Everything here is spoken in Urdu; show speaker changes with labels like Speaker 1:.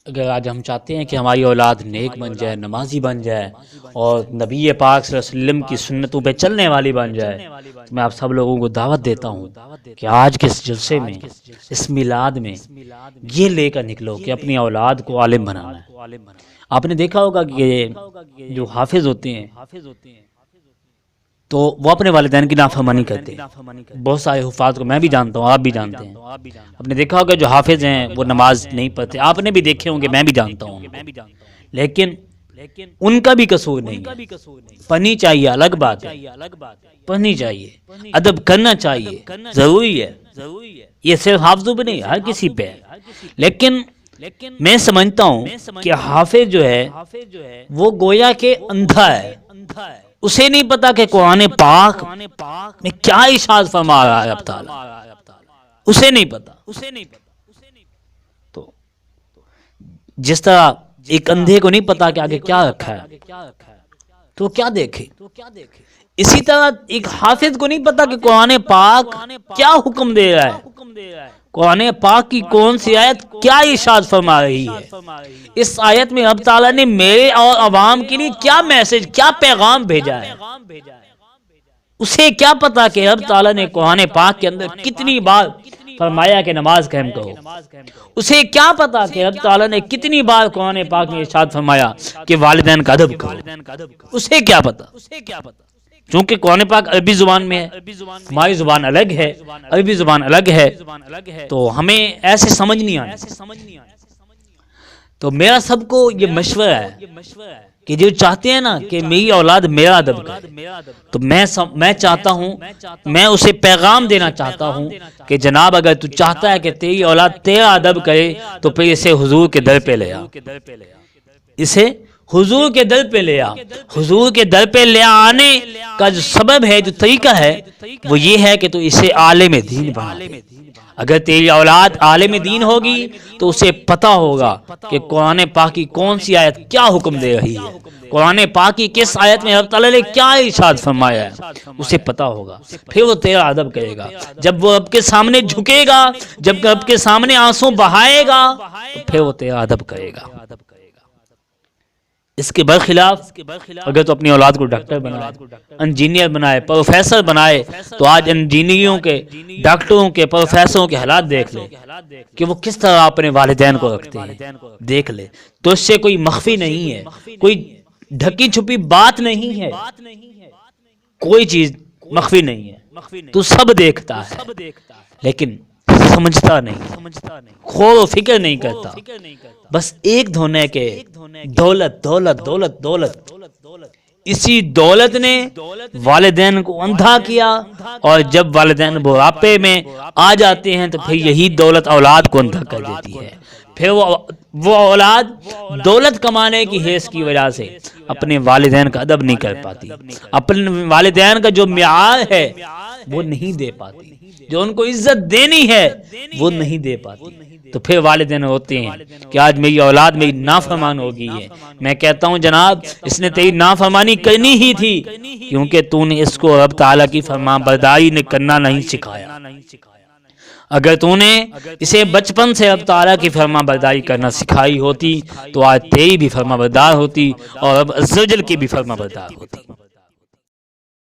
Speaker 1: اگر آج ہم چاہتے ہیں کہ ہماری اولاد نیک بن جائے، نمازی بن جائے اور نبی پاک صلی اللہ علیہ وسلم کی سنتوں پہ چلنے والی بن جائے، تو میں آپ سب لوگوں کو دعوت دیتا ہوں کہ آج کے اس جلسے میں، اس میلاد میں یہ لے کر نکلو کہ اپنی اولاد کو عالم بنانا ہے۔ آپ نے دیکھا ہوگا کہ جو حافظ ہوتے ہیں تو وہ اپنے والدین کی نافرمانی کرتے ہیں۔ بہت سارے حفاظ کو میں بھی جانتا ہوں، آپ بھی جانتے ہیں۔ آپ نے دیکھا ہوگا جو حافظ ہیں وہ نماز نہیں پڑھتے، آپ نے بھی دیکھے ہوں گے، میں بھی جانتا ہوں، لیکن ان کا بھی قصور نہیں ہے۔ پڑھنی چاہیے، الگ بات ہے، پڑھنی چاہیے، ادب کرنا چاہیے، ضروری ہے، یہ صرف حافظوں پہ نہیں، ہر کسی پہ ہے۔ لیکن میں سمجھتا ہوں کہ حافظ جو ہے وہ گویا کہ اندھا ہے، اسے نہیں پتا کہ قرآن پاک میں کیا ارشاد فرما رہا ہے رب تعالیٰ، اسے نہیں پتا۔ تو جس طرح ایک اندھے کو نہیں پتا کہ آگے کیا رکھا ہے تو کیا دیکھے، اسی طرح ایک حافظ کو نہیں پتا کہ قرآن پاک کیا حکم دے رہا ہے، قرآن پاک کی کون سی آیت کیا ارشاد فرما رہی ہے، اس آیت میں رب تعالیٰ نے میرے اور عوام کے لیے کیا میسج، کیا پیغام بھیجا ہے، اسے کیا پتا کہ رب تعالیٰ نے قرآن پاک کے اندر کتنی بار فرمایا کہ نماز قائم کرو، اسے کیا پتا کہ رب تعالیٰ نے کتنی بار قرآن پاک میں ارشاد فرمایا کہ والدین کا ادب کرو، اسے کیا پتا؟ چونکہ قرآن پاک عربی زبان میں ہے، ہماری زبان الگ ہے، عربی زبان الگ ہے، تو ہمیں ایسے سمجھ نہیں آتی۔ تو میرا سب کو یہ مشورہ ہے کہ جو چاہتے ہیں نا کہ میری اولاد میرا ادب کرے، تو میں چاہتا ہوں، میں اسے پیغام دینا چاہتا ہوں کہ جناب اگر تو چاہتا ہے کہ تیری اولاد تیرا ادب کرے تو پھر اسے حضور کے در پہ لے آ، اسے حضور کے در پہ لے آ۔ حضور کے در پہ لے آنے کا جو سبب ہے، جو طریقہ ہے، وہ یہ ہے کہ تو اسے عالم دین بنا دے۔ اگر تیری اولاد عالم دین ہوگی تو اسے پتا ہوگا کہ قرآن پاک کی کون سی آیت کیا حکم دے رہی ہے، قرآن پاک کی کس آیت میں رب تعالیٰ نے کیا ارشاد فرمایا ہے، اسے پتا ہوگا، پھر وہ تیرا ادب کرے گا۔ جب وہ رب کے سامنے جھکے گا، جب رب کے سامنے آنسو بہائے گا، تو پھر وہ تیرا ادب کرے گا۔ اس کے برخلاف اگر تو اپنی اولاد کو ڈاکٹر بنائے، انجینئر بنائے، پروفیسر بنائے، تو آج انجینئروں کے، ڈاکٹروں کے، پروفیسروں کے حالات دیکھ لے کہ وہ کس طرح اپنے والدین کو رکھتے ہیں، دیکھ لے۔ تو اس سے کوئی مخفی نہیں ہے، کوئی ڈھکی چھپی بات نہیں ہے، کوئی چیز مخفی نہیں ہے، تو سب دیکھتا ہے لیکن سمجھتا نہیں، غور و فکر نہیں کرتا، بس ایک دھونے کے دولت دولت دولت دولت، اسی دولت نے والدین کو اندھا کیا، اور جب والدین بڑھاپے میں آ جاتے ہیں تو پھر یہی دولت اولاد کو اندھا کر دیتی ہے۔ پھر وہ اولاد دولت کمانے کی حیث کی وجہ سے اپنے والدین کا ادب نہیں کر پاتی، اپنے والدین کا جو معیار ہے وہ نہیں دے پاتی، جو ان کو عزت دینی ہے وہ نہیں دے پاتی۔ تو پھر والدین ہوتے ہیں کہ آج میری اولاد میری نافرمان ہو گئی ہے۔ میں کہتا ہوں جناب، اس نے تیری نافرمانی کرنی ہی تھی، کیونکہ تو نے اس کو رب تعالیٰ کی فرمان برداری نے کرنا نہیں سکھایا۔ اگر تو نے اسے بچپن سے رب تعالیٰ کی فرمان برداری کرنا سکھائی ہوتی تو آج تیری بھی فرمان بردار ہوتی اور رب عز و جل کی بھی فرمان بردار ہوتی۔